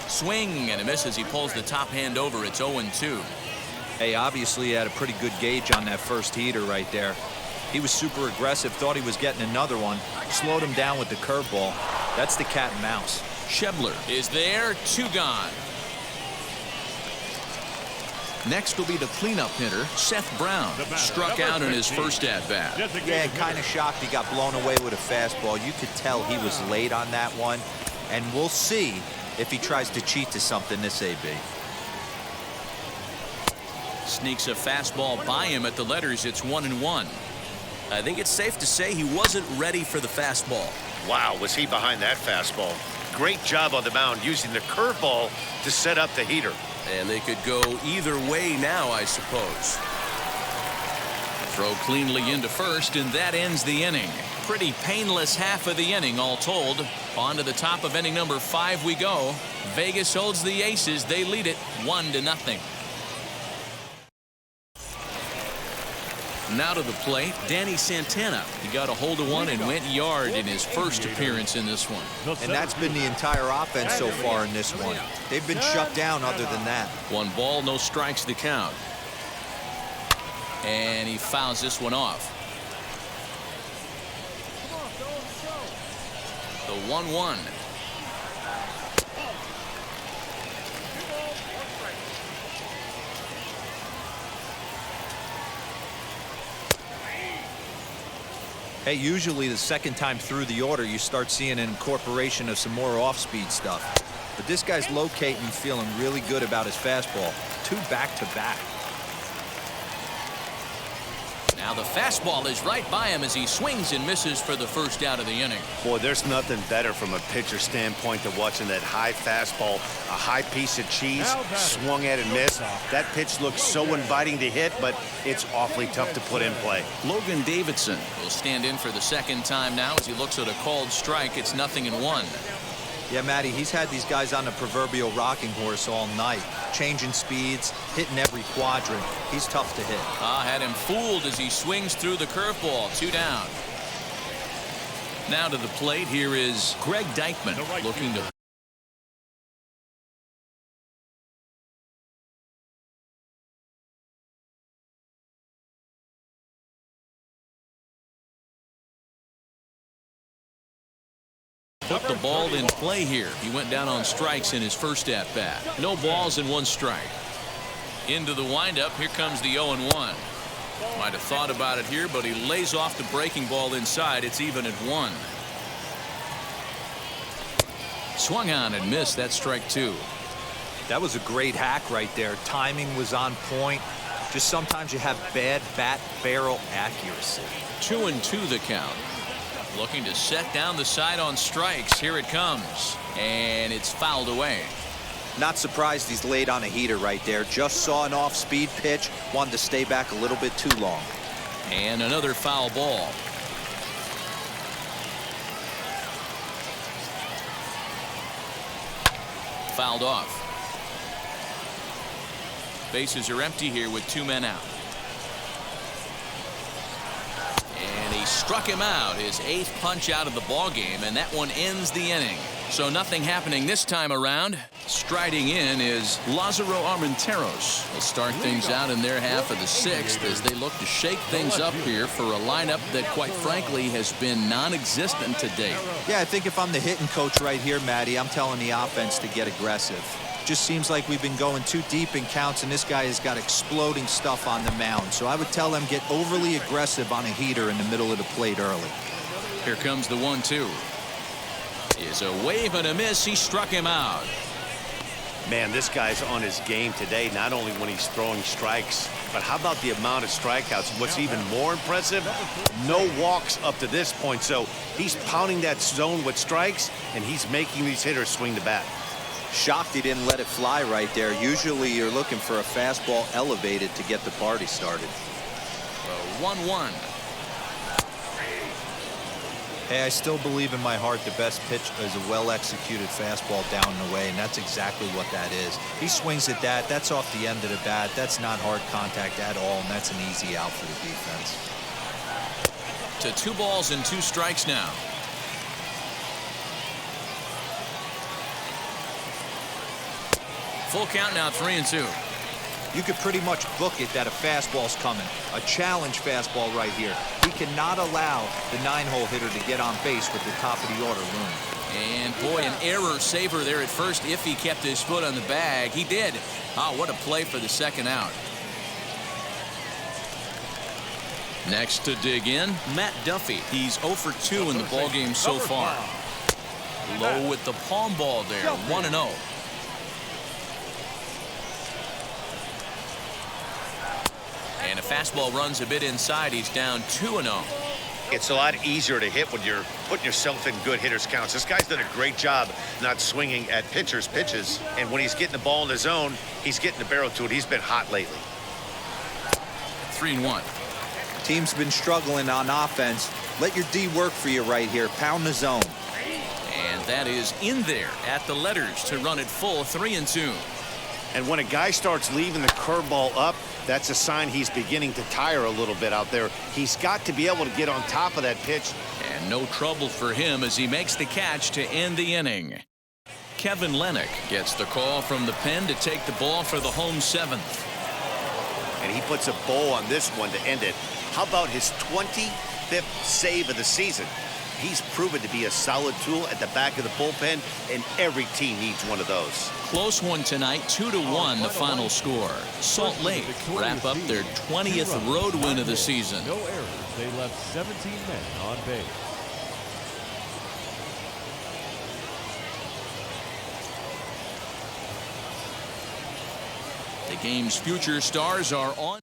S1: Swing and a miss as he pulls the top hand over. It's 0-2.
S3: Hey, obviously he had a pretty good gauge on that first heater right there. He was super aggressive, thought he was getting another one, slowed him down with the curveball. That's the cat and mouse.
S1: Schebler is there, 2 gone. Next will be the cleanup hitter, Seth Brown. Struck out in his first at-bat.
S3: Yeah, kind of shocked he got blown away with a fastball. You could tell he was late on that one, and we'll see if he tries to cheat to something this AB.
S1: Sneaks a fastball by him at the letters. It's 1-1.
S7: I think it's safe to say he wasn't ready for the fastball.
S2: Wow, was he behind that fastball. Great job on the mound using the curveball to set up the heater.
S7: And they could go either way now, I suppose.
S1: Throw cleanly into first, and that ends the inning. Pretty painless half of the inning, all told. On to the top of inning number 5 we go. Vegas holds the Aces. They lead it 1-0. Now to the plate, Danny Santana. He got a hold of one and went yard in his first appearance in this one.
S3: And that's been the entire offense so far in this one. They've been shut down other than that.
S1: 1 ball, no strikes to count. And he fouls this one off. The 1-1.
S3: Hey, usually the second time through the order, you start seeing an incorporation of some more off-speed stuff. But this guy's locating, feeling really good about his fastball. 2 back-to-back.
S1: Now the fastball is right by him as he swings and misses for the first out of the inning.
S2: Boy, there's nothing better from a pitcher standpoint than watching that high fastball, a high piece of cheese, swung at and missed. That pitch looks so inviting to hit, but it's awfully tough to put in play.
S1: Logan Davidson will stand in for the second time now as he looks at a called strike. It's 0-1.
S3: Yeah, Matty, he's had these guys on the proverbial rocking horse all night, changing speeds, hitting every quadrant. He's tough to hit.
S1: Had him fooled as he swings through the curveball. 2 down. Now to the plate, here is Greg Deichmann looking to put the ball in play here. He went down on strikes in his first at-bat. No balls and 1 strike. Into the windup. Here comes the 0-1. Might have thought about it here, but he lays off the breaking ball inside. It's even at 1. Swung on and missed. That's strike 2.
S3: That was a great hack right there. Timing was on point. Just sometimes you have bad bat barrel accuracy.
S1: 2-2 the count. Looking to set down the side on strikes. Here it comes. And it's fouled away.
S3: Not surprised he's laid on a heater right there. Just saw an off-speed pitch. Wanted to stay back a little bit too long.
S1: And another foul ball. Fouled off. Bases are empty here with 2 men out. And he struck him out, his 8th punch out of the ball game, and that one ends the inning. So nothing happening this time around. Striding in is Lázaro Armenteros. They'll start things out in their half of the 6th as they look to shake things up here for a lineup that, quite frankly, has been non-existent to date.
S3: Yeah, I think if I'm the hitting coach right here, Matty, I'm telling the offense to get aggressive. Just seems like we've been going too deep in counts, and this guy has got exploding stuff on the mound. So I would tell them get overly aggressive on a heater in the middle of the plate early.
S1: Here comes the 1-2. Is a wave and a miss. He struck him out.
S2: Man, this guy's on his game today, not only when he's throwing strikes, but how about the amount of strikeouts? What's even more impressive, no walks up to this point. So he's pounding that zone with strikes, and he's making these hitters swing the bat.
S3: Shocked he didn't let it fly right there. Usually you're looking for a fastball elevated to get the party started.
S1: 1-1.
S3: Hey, I still believe in my heart the best pitch is a well-executed fastball down and away, and that's exactly what that is. He swings at that. That's off the end of the bat. That's not hard contact at all, and that's an easy out for the defense.
S1: To 2 balls and 2 strikes now. Full count now, 3-2.
S3: You could pretty much book it that a fastball's coming. A challenge fastball right here. He cannot allow the 9-hole hitter to get on base with the top of the order looming.
S1: And boy, an error saver there at first if he kept his foot on the bag. He did. Oh, what a play for the 2nd out. Next to dig in, Matt Duffy. He's 0 for 2 in the ballgame so far. Low with the palm ball there, 1-0. And a fastball runs a bit inside. He's down 2-0.
S2: It's a lot easier to hit when you're putting yourself in good hitters' counts. This guy's done a great job not swinging at pitchers' pitches. And when he's getting the ball in the zone, he's getting the barrel to it. He's been hot lately.
S1: 3-1.
S3: Team's been struggling on offense. Let your D work for you right here. Pound the zone.
S1: And that is in there at the letters to run it full, 3-2.
S2: And when a guy starts leaving the curveball up, that's a sign he's beginning to tire a little bit out there. He's got to be able to get on top of that pitch.
S1: And no trouble for him as he makes the catch to end the inning. Kevin Lennox gets the call from the pen to take the ball for the home 7th.
S2: And he puts a bow on this one to end it. How about his 25th save of the season? He's proven to be a solid tool at the back of the bullpen, and every team needs one of those.
S1: Close one tonight, 2-1 the final score. Salt Lake wrap up their 20th road win of the season.
S4: No errors. They left 17 men on base.
S1: The game's future stars are on.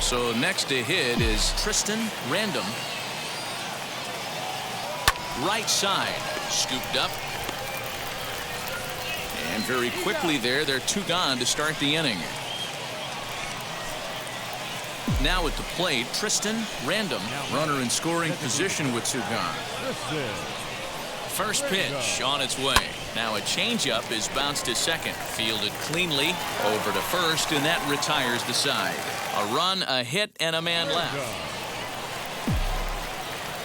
S1: So next to hit is Tristan Random. Right side, scooped up. And very quickly there, they're 2 gone to start the inning. Now at the plate, Tristan Random, runner in scoring position with 2 gone. First pitch on its way. Now a changeup is bounced to second, fielded cleanly over to first, and that retires the side. A run, a hit, and a man left.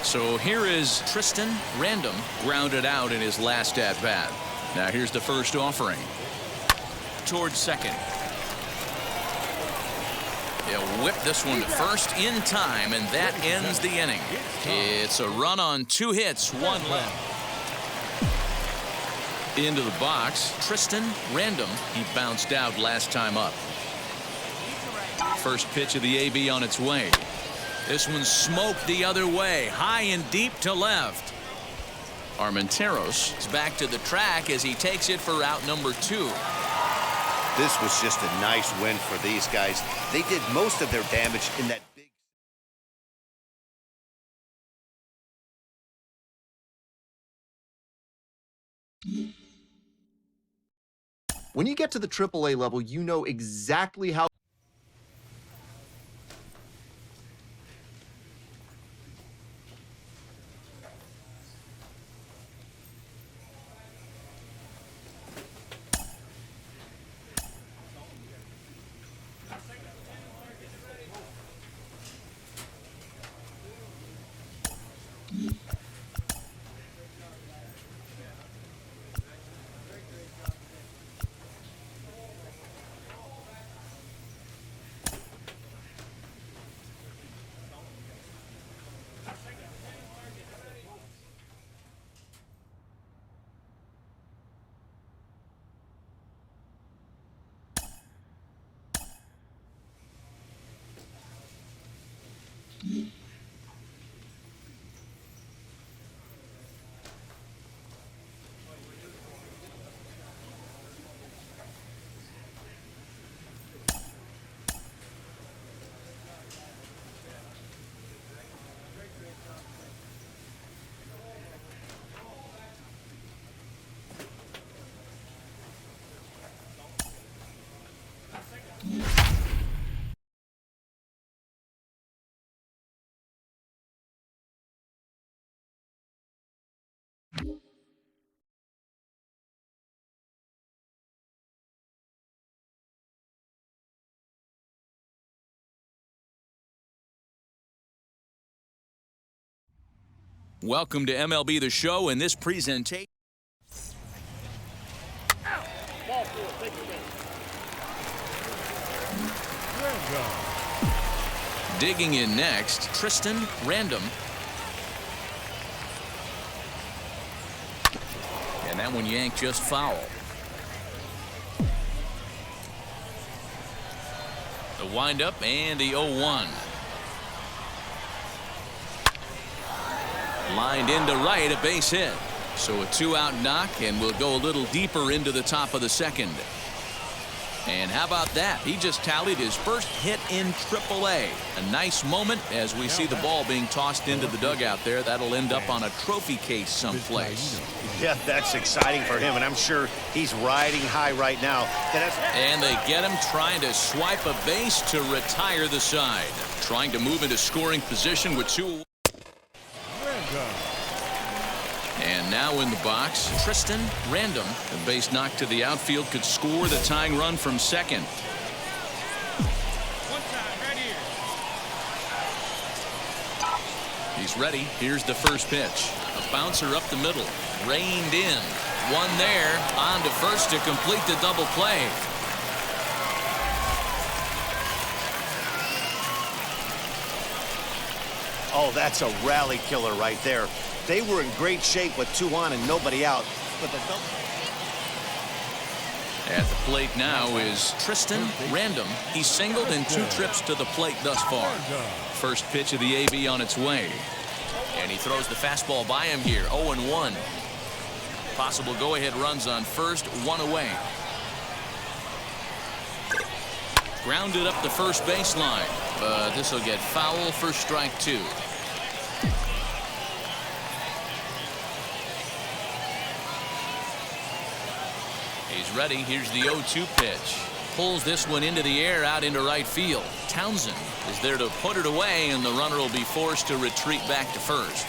S1: So here is Tristan Random, grounded out in his last at bat. Now here's the first offering. Towards second. They'll whip this one to first in time, and that ends the inning. It's a run on 2 hits, 1 left. Into the box, Tristan Random. He bounced out last time up. First pitch of the AB on its way. This one smoked the other way, high and deep to left. Armenteros is back to the track as he takes it for out number 2.
S2: This was just a nice win for these guys. They did most of their damage in that big.
S6: When you get to the AAA level, you know exactly how
S1: Welcome to MLB The Show and this presentation. Digging in next, Tristan Random. And that one yanked just foul. The windup and the 0-1. Lined into right, a base hit. So a 2-out knock, and we'll go a little deeper into the top of the second. And how about that? He just tallied his first hit in AAA. A nice moment as we see the ball being tossed into the dugout there. That'll end up on a trophy case someplace.
S2: Yeah, that's exciting for him, and I'm sure he's riding high right now.
S1: And they get him trying to swipe a base to retire the side. Trying to move into scoring position with 2. And now in the box, Tristan Random. The base knock to the outfield could score the tying run from second. He's ready. Here's the first pitch. A bouncer up the middle. Reined in. One there. On to first to complete the double play.
S2: Oh, that's a rally killer right there. They were in great shape with 2 on and nobody out. But the double...
S1: At the plate now is Tristan Random. He's singled in 2 trips to the plate thus far. First pitch of the AB on its way. And he throws the fastball by him here. 0-1. Possible go-ahead runs on first, 1 away. Grounded up the first baseline. But this will get foul for strike 2. He's ready. Here's the 0-2 pitch. Pulls this one into the air out into right field. Townsend is there to put it away, and the runner will be forced to retreat back to first.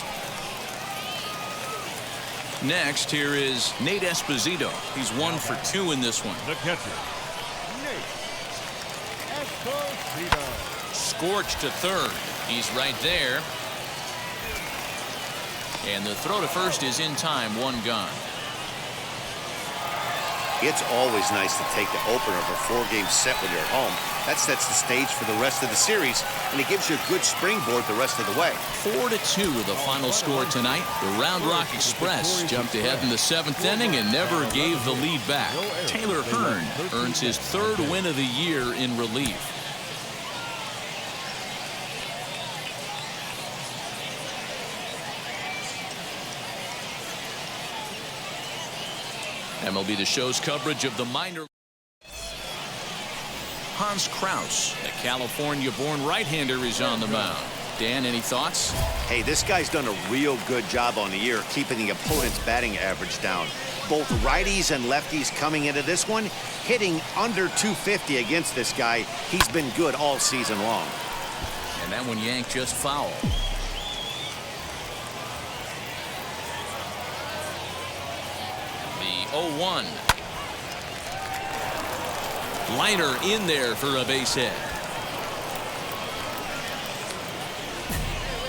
S1: Next, here is Nate Esposito. He's 1 for 2 in this one.
S4: The catcher, Nate Esposito.
S1: Scorched to third. He's right there. And the throw to first is in time. 1 gone.
S2: It's always nice to take the opener of a 4-game set when you're at home. That sets the stage for the rest of the series, and it gives you a good springboard the rest of the way.
S1: 4-2 the final score tonight. The Round Rock Express jumped ahead in the 7th inning and never gave the lead back. Taylor Hearn earns his 3rd win of the year in relief. MLB The Show's coverage of the minor. Hans Kraus, a California-born right-hander, is on the mound. Dan, any thoughts?
S2: Hey, this guy's done a real good job on the year keeping the opponent's batting average down. Both righties and lefties coming into this one, hitting under 250 against this guy. He's been good all season long.
S1: And that one yanked just foul. The 0-1. Liner in there for a base hit.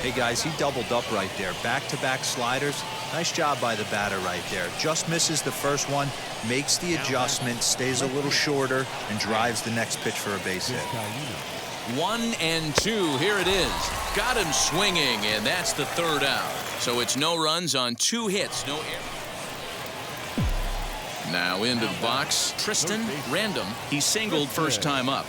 S3: Hey guys, he doubled up right there. Back-to-back sliders. Nice job by the batter right there. Just misses the first one, makes the adjustment, stays a little shorter, and drives the next pitch for a base hit.
S1: 1-2. Here it is. Got him swinging, and that's the 3rd out. So it's no runs on 2 hits, no error. Now into the box, Tristan Random. He singled first time up.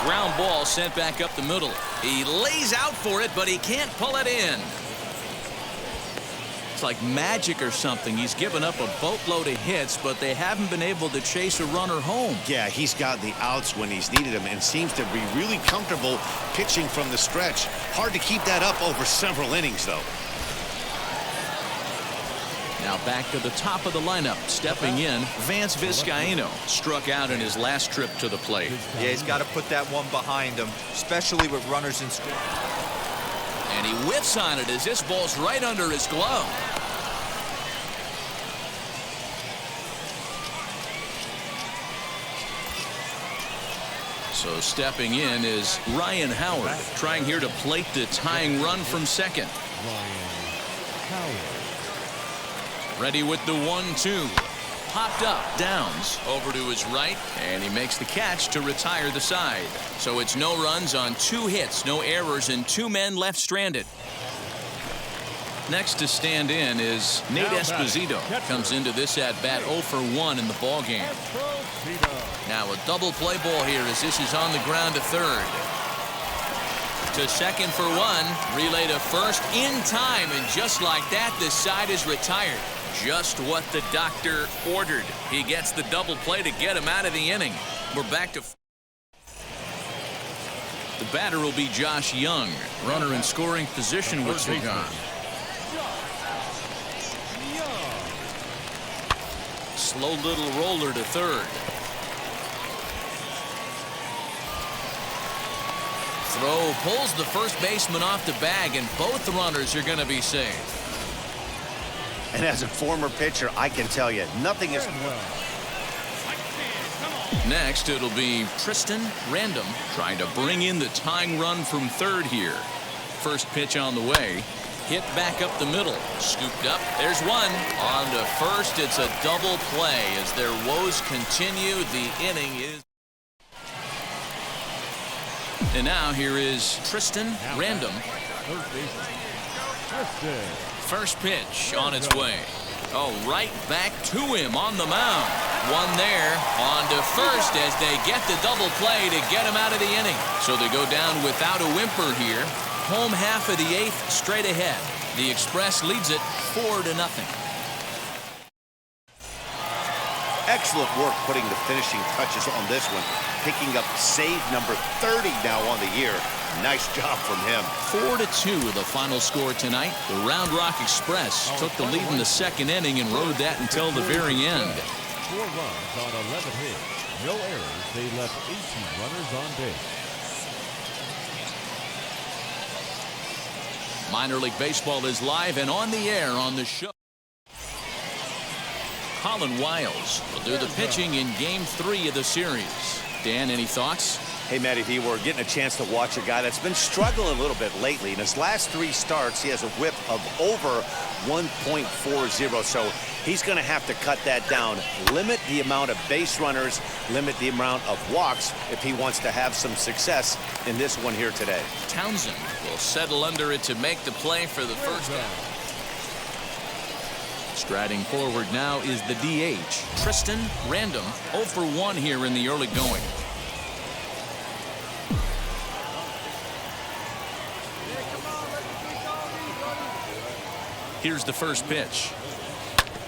S1: Ground ball sent back up the middle. He lays out for it, but he can't pull it in. It's like magic or something. He's given up a boatload of hits, but they haven't been able to chase a runner home.
S2: Yeah, he's gotten the outs when he's needed them and seems to be really comfortable pitching from the stretch. Hard to keep that up over several innings, though.
S1: Now back to the top of the lineup. Stepping in, Vance Vizcaino struck out in his last trip to the plate.
S3: Yeah, he's got to put that one behind him, especially with runners in scoring.
S1: And he whiffs on it as this ball's right under his glove. So stepping in is Ryan Howard, trying here to plate the tying run from second. Ready with the 1-2. Popped up. Downs over to his right, and he makes the catch to retire the side. So it's no runs on 2 hits, no errors, and 2 men left stranded. Next to stand in is Nate Esposito. Comes into this at-bat 0 for 1 in the ballgame. Now a double play ball here as this is on the ground to third. To second for 1. Relay to first in time, and just like that, this side is retired. Just what the doctor ordered. He gets the double play to get him out of the inning. We're back to... The batter will be Josh Young. Runner in scoring position with 2 gone. Slow little roller to third. Throw pulls the first baseman off the bag, and both runners are going to be safe.
S2: And as a former pitcher, I can tell you, nothing is...
S1: Next, it'll be Tristan Random trying to bring in the tying run from third here. First pitch on the way. Hit back up the middle. Scooped up. There's one. On to first. It's a double play as their woes continue. The inning is... And now here is Tristan Random. First pitch on its way. Oh, right back to him on the mound. One there. On to first as they get the double play to get him out of the inning. So they go down without a whimper here. Home half of the 8th straight ahead. The Express leads it 4-0.
S2: Excellent work putting the finishing touches on this one. Picking up save number 30 now on the year. Nice job from him.
S1: 4-2 the final score tonight. The Round Rock Express took the lead in the second inning and rode that until the very end.
S4: 4 runs on 11 hits. No errors. They left 18 runners on base.
S1: Minor League Baseball is live and on the air on the show. Colin Wiles will do the pitching in Game 3 of the series. Dan, any thoughts?
S2: Hey, Matty V, we're getting a chance to watch a guy that's been struggling a little bit lately. In his last 3 starts, he has a whip of over 1.40, so he's going to have to cut that down. Limit the amount of base runners, limit the amount of walks if he wants to have some success in this one here today.
S1: Townsend will settle under it to make the play for the first out. Striding forward now is the DH, Tristan Random, 0 for 1 here in the early going. Here's the first pitch.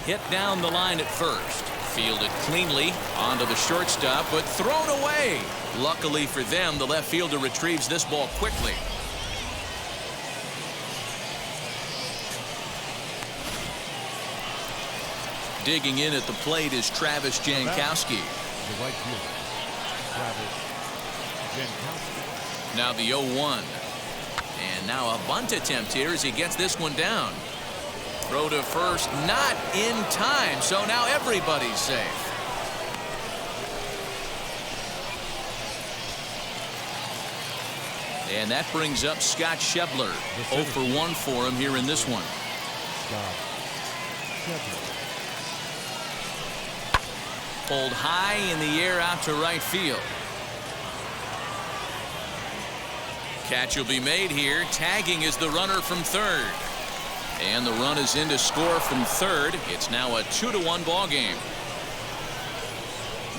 S1: Hit down the line at first. Fielded cleanly onto the shortstop, but thrown away. Luckily for them, the left fielder retrieves this ball quickly. Digging in at the plate is Travis Jankowski.
S4: The right fielder, Travis Jankowski.
S1: Now the 0-1. And now a bunt attempt here as he gets this one down. Throw to first, not in time, so now everybody's safe. And that brings up Scott Schebler. 0 for 1 for him here in this one.
S4: Scott Schebler.
S1: Pulled high in the air out to right field. Catch will be made here. Tagging is the runner from third. And the run is in to score from third. It's now a 2-1 ball game.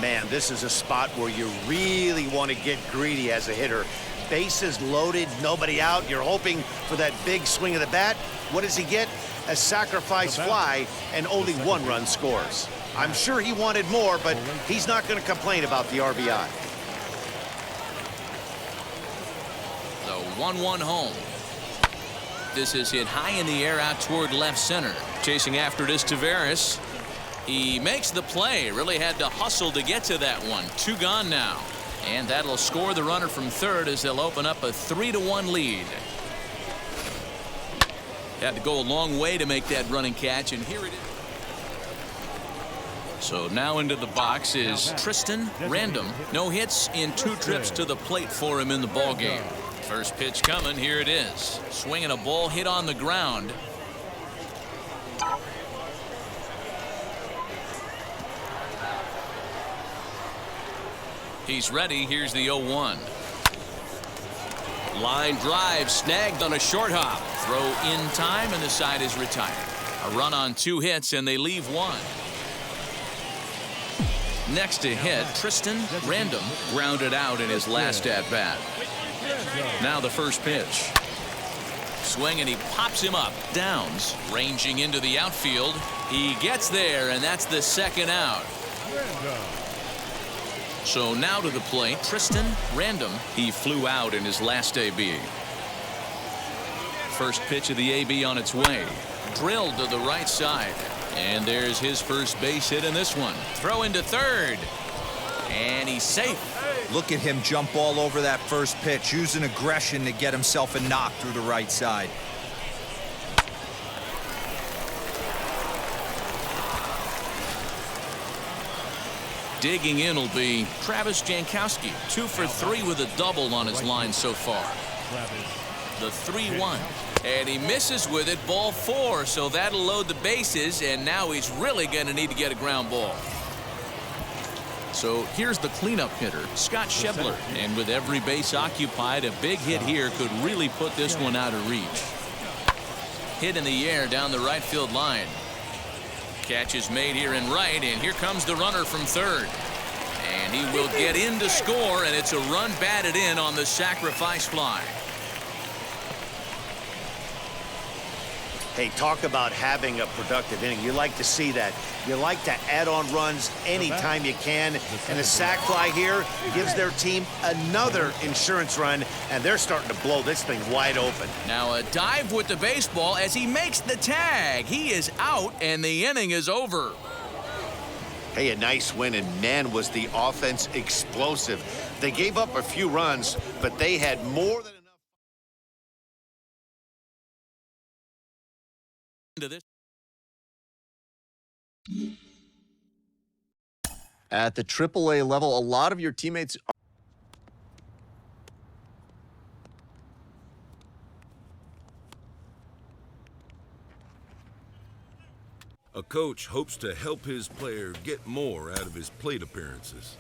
S2: Man, this is a spot where you really want to get greedy as a hitter. Bases loaded, nobody out. You're hoping for that big swing of the bat. What does he get? A sacrifice fly, and only 1 run scores. I'm sure he wanted more, but he's not going to complain about the RBI.
S1: The 1-1 home. This is hit high in the air out toward left center. Chasing after it is Tavares. He makes the play. Really had to hustle to get to that one. 2 gone now. And that'll score the runner from third as they'll open up a 3-1 lead. Had to go a long way to make that running catch, and here it is. So now into the box is Tristan Random. No hits in 2 trips to the plate for him in the ball game. First pitch coming. Here it is. Swinging a ball hit on the ground. He's ready. Here's the 0-1. Line drive snagged on a short hop. Throw in time, and the side is retired. A run on 2 hits, and they leave 1. Next to hit, Tristan Random grounded out in his last at-bat. Now the first pitch. Swing, and he pops him up. Downs, ranging into the outfield. He gets there, and that's the second out. So now to the plate, Tristan Random. He flew out in his last AB. First pitch of the AB on its way. Drilled to the right side. And there's his first base hit in this one. Throw into third. And he's safe.
S3: Look at him jump all over that first pitch, using aggression to get himself a knock through the right side.
S1: Digging in will be Travis Jankowski. 2 for 3 with a double on his line so far. The 3-1. And he misses with it, ball 4, so that'll load the bases, and now he's really going to need to get a ground ball. So here's the cleanup hitter, Scott Schebler. And with every base occupied, a big hit here could really put this one out of reach. Hit in the air down the right field line. Catch is made here in right, and here comes the runner from third. And he will get in to score, and it's a run batted in on the sacrifice fly.
S2: Hey, talk about having a productive inning. You like to see that. You like to add on runs anytime you can. And the sac fly here gives their team another insurance run, and they're starting to blow this thing wide open.
S1: Now a dive with the baseball as he makes the tag. He is out, and the inning is over.
S2: Hey, a nice win, and man, was the offense explosive. They gave up a few runs, but they had more than enough.
S1: Into this.
S6: At the AAA level, a lot of your teammates
S5: A coach hopes to help his player get more out of his plate appearances.